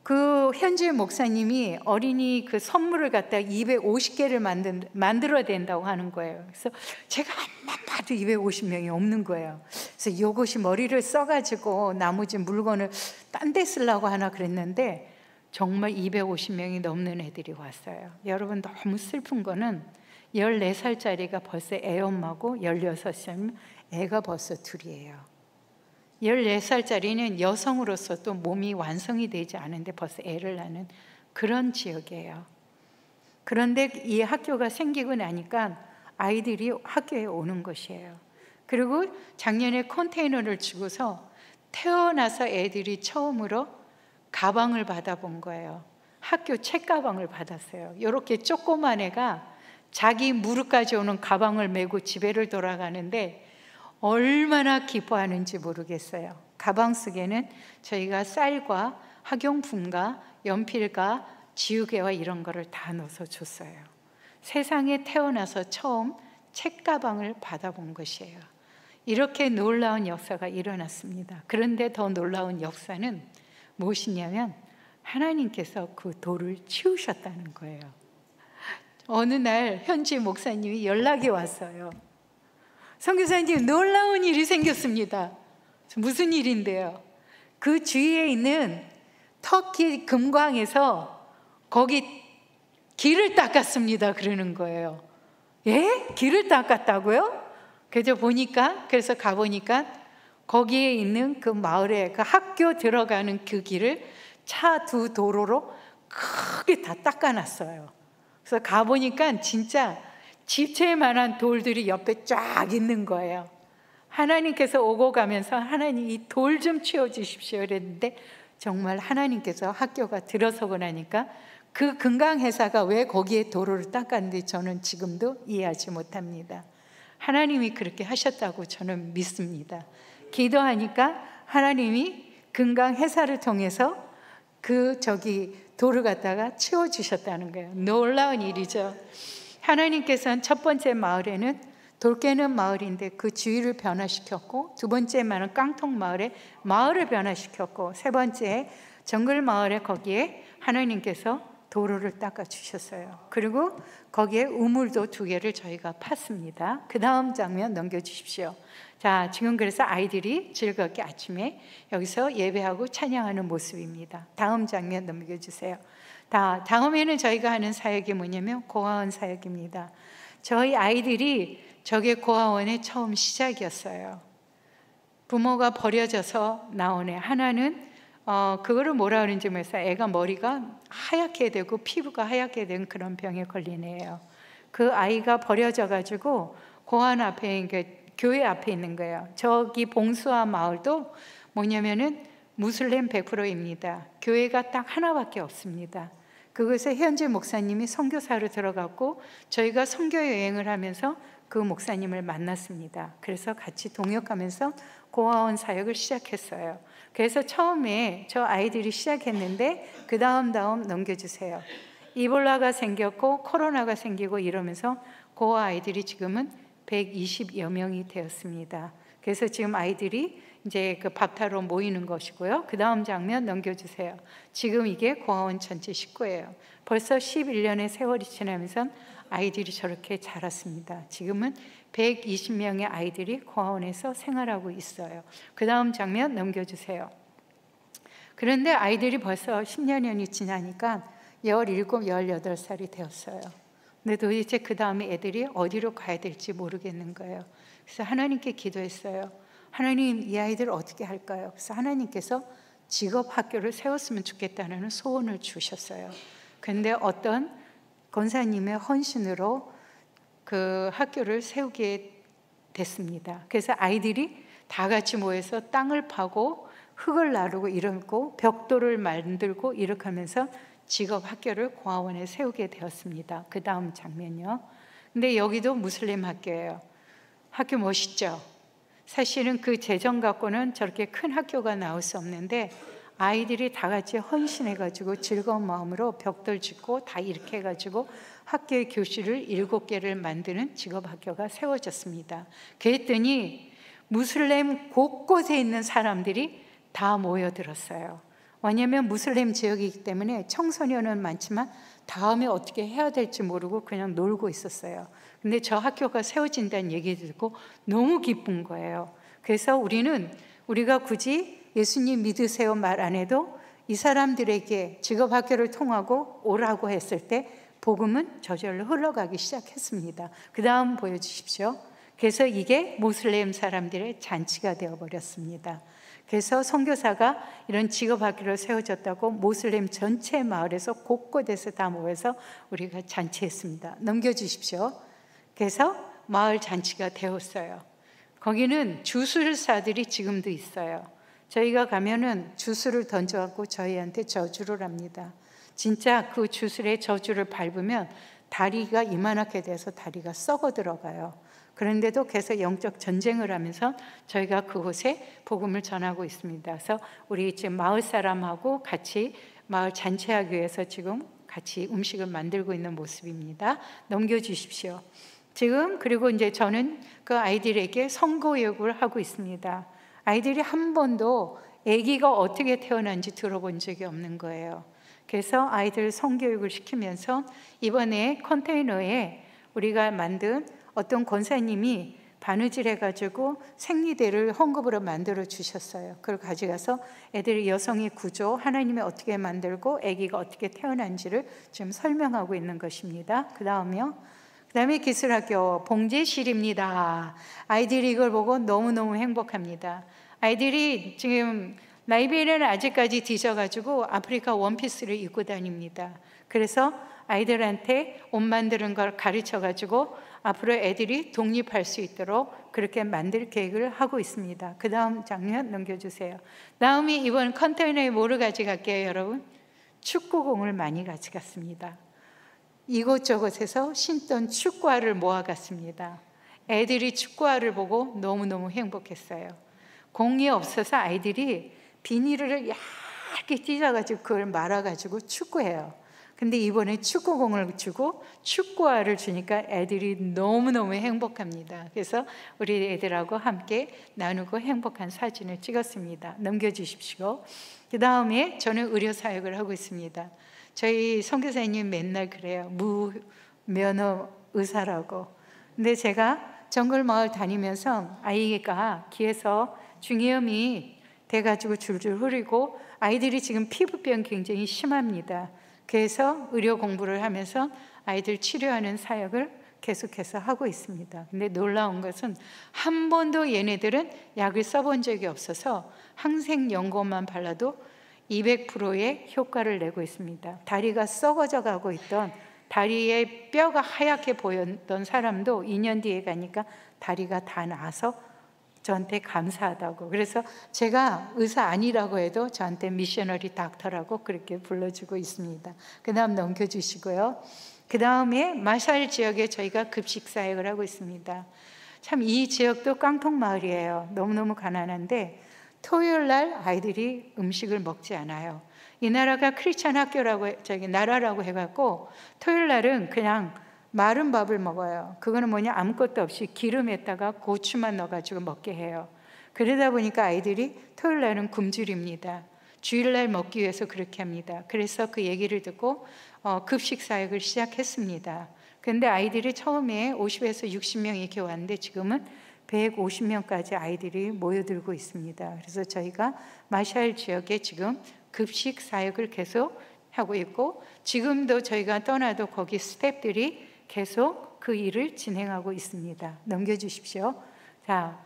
그 현지 목사님이 어린이 그 선물을 갖다 250개를 만들어야 된다고 하는 거예요. 그래서 제가 한번 봐도 250명이 없는 거예요. 그래서 이것이 머리를 써가지고 나머지 물건을 딴 데 쓰려고 하나 그랬는데 정말 250명이 넘는 애들이 왔어요. 여러분, 너무 슬픈 거는 14살짜리가 벌써 애엄마고 16살이면 애가 벌써 둘이에요. 14살짜리는 여성으로서도 몸이 완성이 되지 않은데 벌써 애를 낳는 그런 지역이에요. 그런데 이 학교가 생기고 나니까 아이들이 학교에 오는 것이에요. 그리고 작년에 컨테이너를 주고서 태어나서 애들이 처음으로 가방을 받아본 거예요. 학교 책가방을 받았어요. 이렇게 조그만 애가 자기 무릎까지 오는 가방을 메고 집에를 돌아가는데 얼마나 기뻐하는지 모르겠어요. 가방 속에는 저희가 쌀과 학용품과 연필과 지우개와 이런 거를 다 넣어서 줬어요. 세상에 태어나서 처음 책가방을 받아본 것이에요. 이렇게 놀라운 역사가 일어났습니다. 그런데 더 놀라운 역사는 무엇이냐면, 하나님께서 그 돌을 치우셨다는 거예요. 어느 날 현지 목사님이 연락이 왔어요. 선교사님, 놀라운 일이 생겼습니다. 무슨 일인데요? 그 주위에 있는 터키 금광에서 거기 길을 닦았습니다. 그러는 거예요. 예? 길을 닦았다고요? 그래서 가보니까 거기에 있는 그 마을에 그 학교 들어가는 그 길을 차 2 도로로 크게 다 닦아놨어요. 그래서 가보니까 진짜 집채만한 돌들이 옆에 쫙 있는 거예요. 하나님께서 오고 가면서 하나님 이 돌 좀 치워주십시오 그랬는데, 정말 하나님께서 학교가 들어서고 나니까 그 금강회사가 왜 거기에 도로를 닦았는지 저는 지금도 이해하지 못합니다. 하나님이 그렇게 하셨다고 저는 믿습니다. 기도하니까 하나님이 금강회사를 통해서 돌을 갖다가 치워주셨다는 거예요. 놀라운 일이죠. 하나님께서는 첫 번째 마을에는 돌 깨는 마을인데 그 주위를 변화시켰고, 두 번째 마을은 깡통 마을을 변화시켰고, 세 번째 정글 마을에 거기에 하나님께서 도로를 닦아 주셨어요. 그리고 거기에 우물도 2개를 저희가 팠습니다. 그 다음 장면 넘겨주십시오. 자, 지금 그래서 아이들이 즐겁게 아침에 여기서 예배하고 찬양하는 모습입니다. 다음 장면 넘겨주세요. 다음에는 저희가 하는 사역이 뭐냐면 고아원 사역입니다. 저희 아이들이 저게 고아원의 처음 시작이었어요. 부모가 버려져서 나온 애 하나는 그거를 뭐라 그러는지 모르겠어요. 애가 머리가 하얗게 되고 피부가 하얗게 된 그런 병에 걸린 애예요. 그 아이가 버려져 가지고 고아원 앞에, 교회 앞에 있는 거예요. 저기 봉수아 마을도 뭐냐면은 무슬림 100%입니다. 교회가 딱 하나밖에 없습니다. 그곳에 현지 목사님이 선교사로 들어갔고, 저희가 선교 여행을 하면서 그 목사님을 만났습니다. 그래서 같이 동역하면서 고아원 사역을 시작했어요. 그래서 처음에 저 아이들이 시작했는데 그 다음 넘겨주세요. 이볼라가 생겼고 코로나가 생기고 이러면서 고아 아이들이 지금은 120여 명이 되었습니다. 그래서 지금 아이들이 이제 그 밥타러 모이는 것이고요. 그 다음 장면 넘겨주세요. 지금 이게 고아원 전체 식구예요. 벌써 11년의 세월이 지나면서 아이들이 저렇게 자랐습니다. 지금은 120명의 아이들이 고아원에서 생활하고 있어요. 그 다음 장면 넘겨주세요. 그런데 아이들이 벌써 10년이 지나니까 17, 18살이 되었어요. 근데 도대체 그 다음에 애들이 어디로 가야 될지 모르겠는 거예요. 그래서 하나님께 기도했어요. 하나님, 이 아이들을 어떻게 할까요? 그래서 하나님께서 직업 학교를 세웠으면 좋겠다는 소원을 주셨어요. 그런데 어떤 권사님의 헌신으로 그 학교를 세우게 됐습니다. 그래서 아이들이 다 같이 모여서 땅을 파고 흙을 나르고 이러고 벽돌을 만들고 이렇게 하면서 직업 학교를 고아원에 세우게 되었습니다. 그 다음 장면이요. 근데 여기도 무슬림 학교예요. 학교 멋있죠? 사실은 그 재정 갖고는 저렇게 큰 학교가 나올 수 없는데 아이들이 다 같이 헌신해가지고 즐거운 마음으로 벽돌 짓고 다 이렇게 해가지고 학교의 교실을 7개를 만드는 직업학교가 세워졌습니다. 그랬더니 무슬림 곳곳에 있는 사람들이 다 모여들었어요. 왜냐하면 무슬림 지역이기 때문에 청소년은 많지만 다음에 어떻게 해야 될지 모르고 그냥 놀고 있었어요. 근데 저 학교가 세워진다는 얘기 듣고 너무 기쁜 거예요. 그래서 우리가 굳이 예수님 믿으세요 말 안 해도 이 사람들에게 직업학교를 통하고 오라고 했을 때 복음은 저절로 흘러가기 시작했습니다. 그 다음 보여주십시오. 그래서 이게 모슬렘 사람들의 잔치가 되어버렸습니다. 그래서 선교사가 이런 직업학교를 세워졌다고 모슬렘 전체 마을에서 곳곳에서 다 모여서 우리가 잔치했습니다. 넘겨주십시오. 그래서 마을 잔치가 되었어요. 거기는 주술사들이 지금도 있어요. 저희가 가면은 주술을 던져갖고 저희한테 저주를 합니다. 진짜 그 주술의 저주를 밟으면 다리가 이만하게 돼서 다리가 썩어 들어가요. 그런데도 계속 영적 전쟁을 하면서 저희가 그곳에 복음을 전하고 있습니다. 그래서 우리 지금 마을 사람하고 같이 마을 잔치하기 위해서 지금 같이 음식을 만들고 있는 모습입니다. 넘겨주십시오. 지금 그리고 이제 저는 그 아이들에게 성교육을 하고 있습니다. 아이들이 한 번도 아기가 어떻게 태어난지 들어본 적이 없는 거예요. 그래서 아이들 성교육을 시키면서 이번에 컨테이너에 우리가 만든 어떤 권사님이 바느질 해가지고 생리대를 헌금으로 만들어 주셨어요. 그걸 가져가서 애들이 여성의 구조, 하나님이 어떻게 만들고 아기가 어떻게 태어난지를 지금 설명하고 있는 것입니다. 그 다음에 기술학교 봉제실입니다. 아이들이 이걸 보고 너무너무 행복합니다. 아이들이 지금 라이베리아는 아직까지 뒤져가지고 아프리카 원피스를 입고 다닙니다. 그래서 아이들한테 옷 만드는 걸 가르쳐가지고 앞으로 애들이 독립할 수 있도록 그렇게 만들 계획을 하고 있습니다. 그 다음 장면 넘겨주세요. 다음이 이번 컨테이너에 뭐를 가져갈게요, 여러분? 축구공을 많이 가져갔습니다. 이곳저곳에서 신던 축구화를 모아갔습니다. 애들이 축구화를 보고 너무너무 행복했어요. 공이 없어서 아이들이 비닐을 얇게 찢어가지고 그걸 말아가지고 축구해요. 근데 이번에 축구공을 주고 축구화를 주니까 애들이 너무너무 행복합니다. 그래서 우리 애들하고 함께 나누고 행복한 사진을 찍었습니다. 넘겨주십시오. 그 다음에 저는 의료사역을 하고 있습니다. 저희 선교사님 맨날 그래요. 무면허 의사라고. 근데 제가 정글 마을 다니면서 아이가 귀에서 중이염이 돼가지고 줄줄 흐르고 아이들이 지금 피부병 굉장히 심합니다. 그래서 의료 공부를 하면서 아이들 치료하는 사역을 계속해서 하고 있습니다. 근데 놀라운 것은 한 번도 얘네들은 약을 써본 적이 없어서 항생연고만 발라도 200%의 효과를 내고 있습니다. 다리가 썩어져 가고 있던 다리에 뼈가 하얗게 보였던 사람도 2년 뒤에 가니까 다리가 다 나아서 저한테 감사하다고. 그래서 제가 의사 아니라고 해도 저한테 미셔너리 닥터라고 그렇게 불러주고 있습니다. 그 다음 넘겨주시고요. 그 다음에 마샬 지역에 저희가 급식 사역을 하고 있습니다. 참 이 지역도 깡통 마을이에요. 너무너무 가난한데 토요일 날 아이들이 음식을 먹지 않아요. 이 나라가 크리스찬 학교라고 나라라고 해갖고 토요일 날은 그냥 마른 밥을 먹어요. 그거는 뭐냐, 아무것도 없이 기름에다가 고추만 넣어가지고 먹게 해요. 그러다 보니까 아이들이 토요일 날은 굶주립니다. 주일날 먹기 위해서 그렇게 합니다. 그래서 그 얘기를 듣고 급식 사역을 시작했습니다. 근데 아이들이 처음에 50에서 60명 이렇게 왔는데 지금은 150명까지 아이들이 모여들고 있습니다. 그래서 저희가 마샬 지역에 지금 급식 사역을 계속 하고 있고, 지금도 저희가 떠나도 거기 스태프들이 계속 그 일을 진행하고 있습니다. 넘겨주십시오. 자,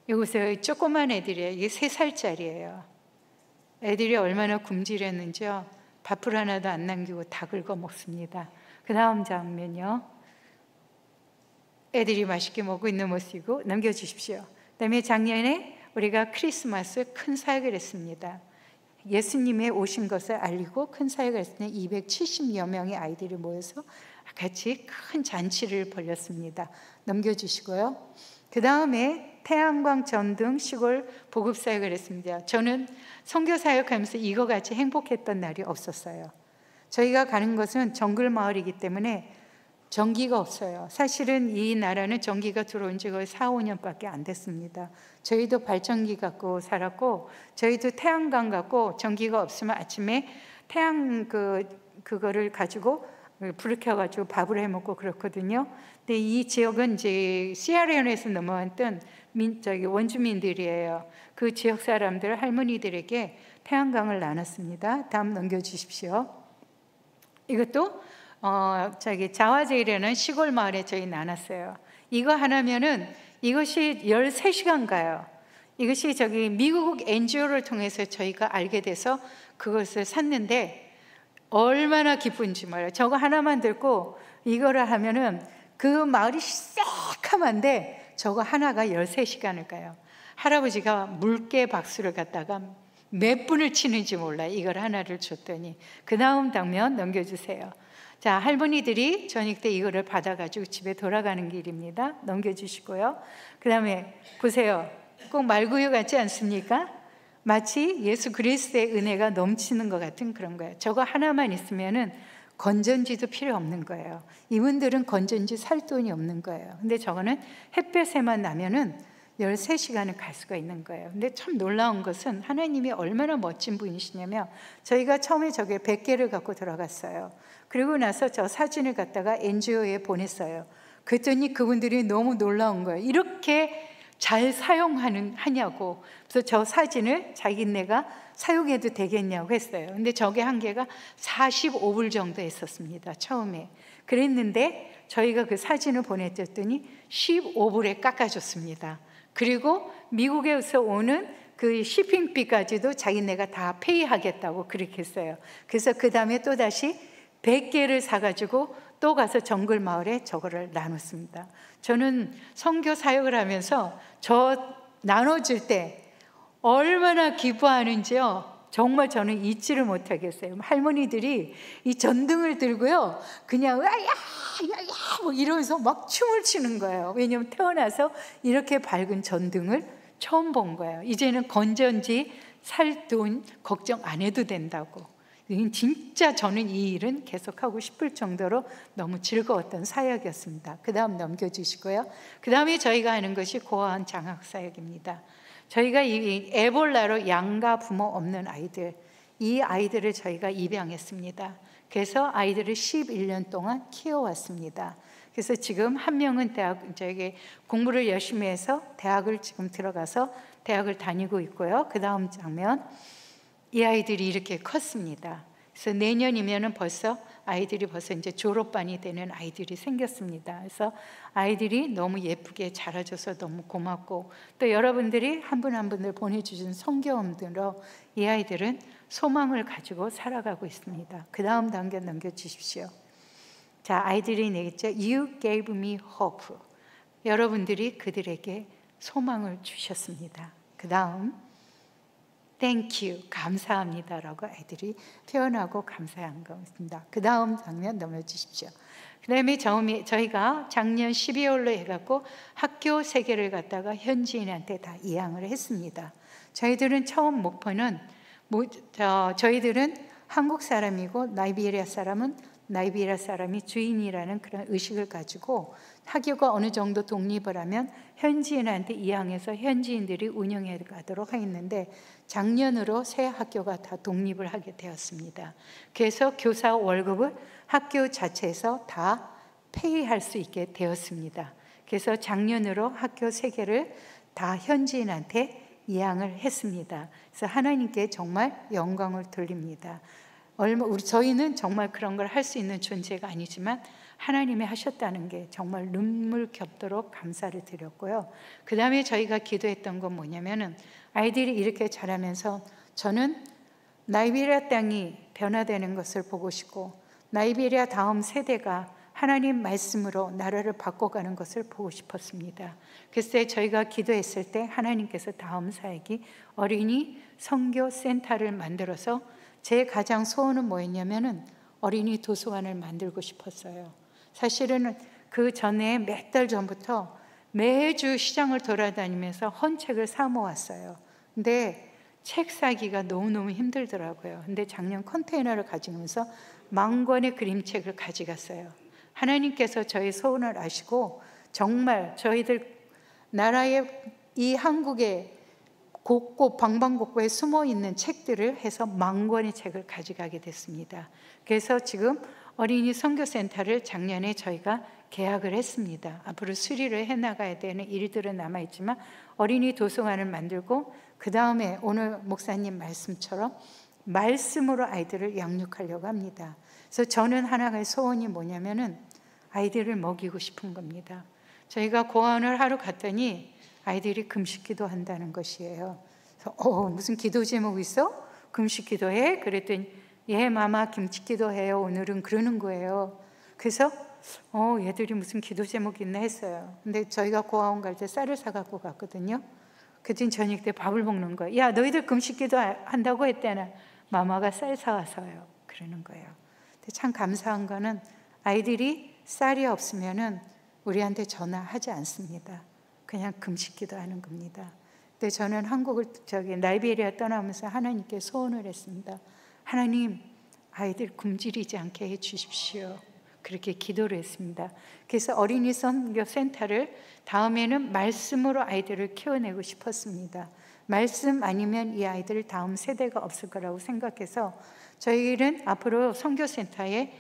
여기서 조그만 애들이에요. 이게 3살짜리예요. 애들이 얼마나 굶주렸는지요. 밥을 하나도 안 남기고 다 긁어 먹습니다. 그 다음 장면요. 애들이 맛있게 먹고 있는 모습이고, 넘겨주십시오. 그다음에 작년에 우리가 크리스마스 큰 사역을 했습니다. 예수님의 오신 것을 알리고 큰 사역을 했을 때 270여 명의 아이들이 모여서 같이 큰 잔치를 벌였습니다. 넘겨주시고요. 그 다음에 태양광 전등 시골 보급 사역을 했습니다. 저는 선교 사역하면서 이거 같이 행복했던 날이 없었어요. 저희가 가는 것은 정글 마을이기 때문에 전기가 없어요. 사실은 이 나라는 전기가 들어온 지 거의 4, 5년밖에 안 됐습니다. 저희도 발전기 갖고 살았고, 저희도 태양광 갖고 전기가 없으면 아침에 그거를 가지고 불을 켜가지고 밥을 해 먹고 그렇거든요. 근데 이 지역은 이제 시에라리온에서 넘어왔던 원주민들이에요. 그 지역 사람들, 할머니들에게 태양광을 나눴습니다. 다음 넘겨주십시오. 이것도 자화제일에는 시골 마을에 저희 나눴어요. 이거 하나면은 이것이 13시간 가요. 이것이 미국 NGO를 통해서 저희가 알게 돼서 그것을 샀는데 얼마나 기쁜지 말이에요. 저거 하나만 들고 이거를 하면은 그 마을이 새카만데 저거 하나가 13시간을 가요. 할아버지가 물개 박수를 갖다가 몇 분을 치는지 몰라요. 이걸 하나를 줬더니. 그 다음 장면 넘겨주세요. 자, 할머니들이 저녁 때 이거를 받아가지고 집에 돌아가는 길입니다. 넘겨주시고요. 그 다음에 보세요. 꼭 말구유 같지 않습니까? 마치 예수 그리스도의 은혜가 넘치는 것 같은 그런 거예요. 저거 하나만 있으면은 건전지도 필요 없는 거예요. 이분들은 건전지 살 돈이 없는 거예요. 근데 저거는 햇볕에만 나면은 13시간을 갈 수가 있는 거예요. 근데 참 놀라운 것은 하나님이 얼마나 멋진 분이시냐면, 저희가 처음에 저게 100개를 갖고 들어갔어요. 그리고 나서 저 사진을 갖다가 NGO에 보냈어요. 그랬더니 그분들이 너무 놀라운 거예요. 이렇게 잘 사용하냐고. 그래서 저 사진을 자기네가 사용해도 되겠냐고 했어요. 근데 저게 한 개가 45불 정도 했었습니다. 처음에. 그랬는데 저희가 그 사진을 보냈더니 15불에 깎아줬습니다. 그리고 미국에서 오는 그 쇼핑비까지도 자기네가 다 페이하겠다고 그렇게 했어요. 그래서 그 다음에 또 다시 100개를 사가지고 또 가서 정글 마을에 저거를 나눴습니다. 저는 선교 사역을 하면서 저 나눠줄 때 얼마나 기뻐하는지요. 정말 저는 잊지를 못하겠어요. 할머니들이 이 전등을 들고요, 그냥 야야야 뭐 이러면서 막 춤을 추는 거예요. 왜냐하면 태어나서 이렇게 밝은 전등을 처음 본 거예요. 이제는 건전지 살 돈 걱정 안 해도 된다고. 진짜 저는 이 일은 계속하고 싶을 정도로 너무 즐거웠던 사역이었습니다. 그 다음 넘겨주시고요. 그 다음에 저희가 하는 것이 고아원 장학사역입니다. 저희가 이 에볼라로 양가 부모 없는 아이들, 이 아이들을 저희가 입양했습니다. 그래서 아이들을 11년 동안 키워왔습니다. 그래서 지금 한 명은 공부를 열심히 해서 대학을 지금 들어가서 대학을 다니고 있고요. 그 다음 장면, 이 아이들이 이렇게 컸습니다. 그래서 내년이면은 아이들이 벌써 이제 졸업반이 되는 아이들이 생겼습니다. 그래서 아이들이 너무 예쁘게 자라줘서 너무 고맙고, 또 여러분들이 한 분 한 분을 보내주신 성경음들로 이 아이들은 소망을 가지고 살아가고 있습니다. 그 다음 단계 넘겨주십시오. 자, 아이들이 내겠죠. You gave me hope. 여러분들이 그들에게 소망을 주셨습니다. 그 다음 Thank you, 감사합니다라고 아이들이 표현하고 감사한 것입니다. 그 다음 장면 넘겨주십시오. 그 다음에 저희가 작년 12월로 해갖고 학교 3개를 갖다가 현지인한테 다 이양을 했습니다. 저희들은 처음 목표는 저희들은 한국 사람이고 나이베리아 사람은 나이베리아 사람이 주인이라는 그런 의식을 가지고 학교가 어느 정도 독립을 하면 현지인한테 이양해서 현지인들이 운영해 가도록 했는데 작년으로 새 학교가 다 독립을 하게 되었습니다. 그래서 교사 월급을 학교 자체에서 다 페이할 수 있게 되었습니다. 그래서 작년으로 학교 3개를 다 현지인한테 이양을 했습니다. 그래서 하나님께 정말 영광을 돌립니다. 저희는 정말 그런 걸 할 수 있는 존재가 아니지만 하나님이 하셨다는 게 정말 눈물 겹도록 감사를 드렸고요. 그 다음에 저희가 기도했던 건 뭐냐면은 아이들이 이렇게 자라면서 저는 나이베리아 땅이 변화되는 것을 보고 싶고 나이베리아 다음 세대가 하나님 말씀으로 나라를 바꿔가는 것을 보고 싶었습니다. 그래서 저희가 기도했을 때 하나님께서 다음 사역이 어린이 선교 센터를 만들어서 제 가장 소원은 뭐였냐면은 어린이 도서관을 만들고 싶었어요. 사실은 그 전에 몇 달 전부터 매주 시장을 돌아다니면서 헌책을 사 모았어요. 근데 책 사기가 너무너무 힘들더라고요. 근데 작년 컨테이너를 가지면서 10,000권의 그림책을 가져갔어요. 하나님께서 저희 소원을 아시고 정말 저희들 나라의 이 한국의 곳곳 방방곡곡에 숨어 있는 책들을 해서 10,000권의 책을 가져가게 됐습니다. 그래서 지금 어린이 선교센터를 작년에 저희가 계약을 했습니다. 앞으로 수리를 해나가야 되는 일들은 남아있지만 어린이 도서관을 만들고 그 다음에 오늘 목사님 말씀처럼 말씀으로 아이들을 양육하려고 합니다. 그래서 저는 하나의 소원이 뭐냐면은 아이들을 먹이고 싶은 겁니다. 저희가 고아원을 하러 갔더니 아이들이 금식 기도한다는 것이에요. 그래서 무슨 기도 제목 있어? 금식 기도해? 그랬더니 예 마마 금식 기도해요 오늘은 그러는 거예요. 그래서 얘들이 무슨 기도 제목이 있나 했어요. 근데 저희가 고아원 갈 때 쌀을 사갖고 갔거든요. 그랬더니 저녁 때 밥을 먹는 거예요. 야 너희들 금식 기도 한다고 했대나 마마가 쌀 사와서요 그러는 거예요. 근데 참 감사한 거는 아이들이 쌀이 없으면은 우리한테 전화하지 않습니다. 그냥 금식 기도하는 겁니다. 근데 저는 한국을 나이베리아 떠나면서 하나님께 소원을 했습니다. 하나님 아이들 굶주리지 않게 해주십시오. 그렇게 기도를 했습니다. 그래서 어린이 선교 센터를 다음에는 말씀으로 아이들을 키워내고 싶었습니다. 말씀 아니면 이 아이들 다음 세대가 없을 거라고 생각해서 저희는 앞으로 선교센터에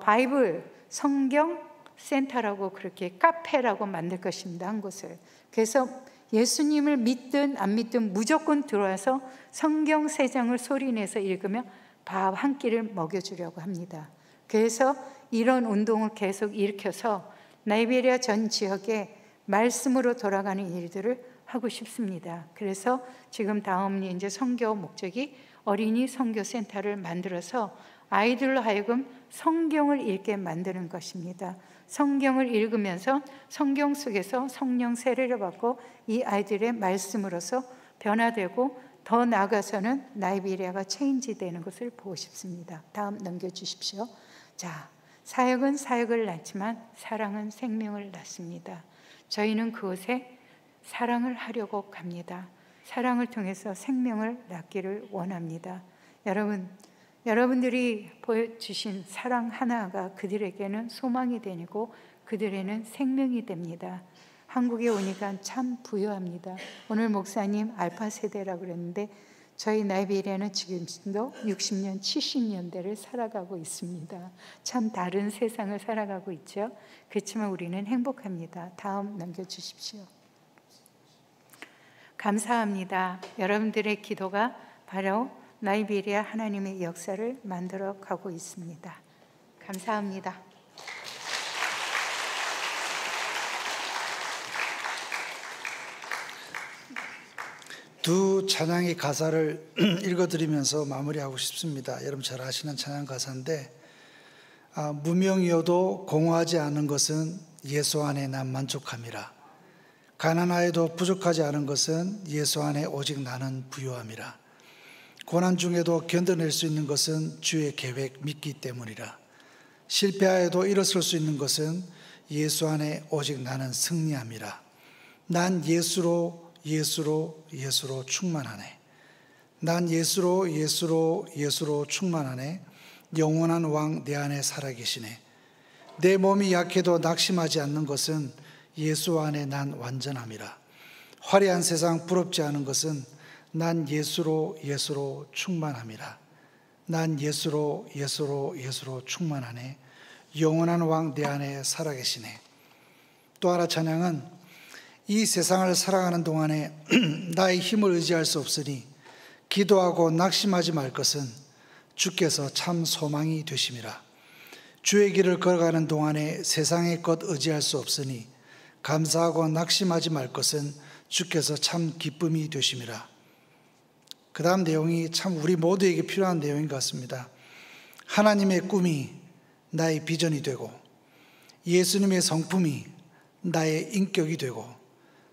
바이블 성경 센터라고 그렇게 카페라고 만들 것입니다. 한 곳을. 그래서 예수님을 믿든 안 믿든 무조건 들어와서 성경 3장을 소리내서 읽으며 밥 한 끼를 먹여주려고 합니다. 그래서 이런 운동을 계속 일으켜서 나이베리아 전 지역에 말씀으로 돌아가는 일들을 하고 싶습니다. 그래서 지금 다음 이제 선교 목적이 어린이 선교 센터를 만들어서 아이들로 하여금 성경을 읽게 만드는 것입니다. 성경을 읽으면서 성경 속에서 성령 세례를 받고 이 아이들의 말씀으로서 변화되고 더 나아가서는 나이베리아가 체인지되는 것을 보고 싶습니다. 다음 넘겨주십시오. 자, 사역은 사역을 낳지만 사랑은 생명을 낳습니다. 저희는 그곳에 사랑을 하려고 갑니다. 사랑을 통해서 생명을 낳기를 원합니다. 여러분들이 보여주신 사랑 하나가 그들에게는 소망이 되고 그들에게는 생명이 됩니다. 한국에 오니까 참 부유합니다. 오늘 목사님 알파 세대라고 그랬는데 저희 나이베리아는 지금도 60년, 70년대를 살아가고 있습니다. 참 다른 세상을 살아가고 있죠. 그렇지만 우리는 행복합니다. 다음 넘겨주십시오. 감사합니다. 여러분들의 기도가 바로 나이베리아 하나님의 역사를 만들어 가고 있습니다. 감사합니다. 두 찬양의 가사를 읽어드리면서 마무리하고 싶습니다. 여러분 잘 아시는 찬양 가사인데 무명이어도 공허하지 않은 것은 예수 안에 난 만족함이라. 가난하여도 부족하지 않은 것은 예수 안에 오직 나는 부유함이라. 고난 중에도 견뎌낼 수 있는 것은 주의 계획 믿기 때문이라. 실패하여도 일어설 수 있는 것은 예수 안에 오직 나는 승리함이라. 난 예수로 충만하네. 난 예수로 충만하네. 영원한 왕 내 안에 살아계시네. 내 몸이 약해도 낙심하지 않는 것은 예수 안에 난 완전함이라. 화려한 세상 부럽지 않은 것은 난 예수로 충만함이라. 난 예수로 충만하네. 영원한 왕 내 안에 살아계시네. 또 하나 찬양은 이 세상을 살아가는 동안에 나의 힘을 의지할 수 없으니 기도하고 낙심하지 말 것은 주께서 참 소망이 되심이라. 주의 길을 걸어가는 동안에 세상의 것 의지할 수 없으니 감사하고 낙심하지 말 것은 주께서 참 기쁨이 되심이라. 그 다음 내용이 참 우리 모두에게 필요한 내용인 것 같습니다. 하나님의 꿈이 나의 비전이 되고 예수님의 성품이 나의 인격이 되고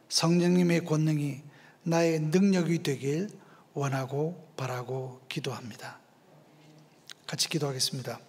성령님의 권능이 나의 능력이 되길 원하고 바라고 기도합니다. 같이 기도하겠습니다.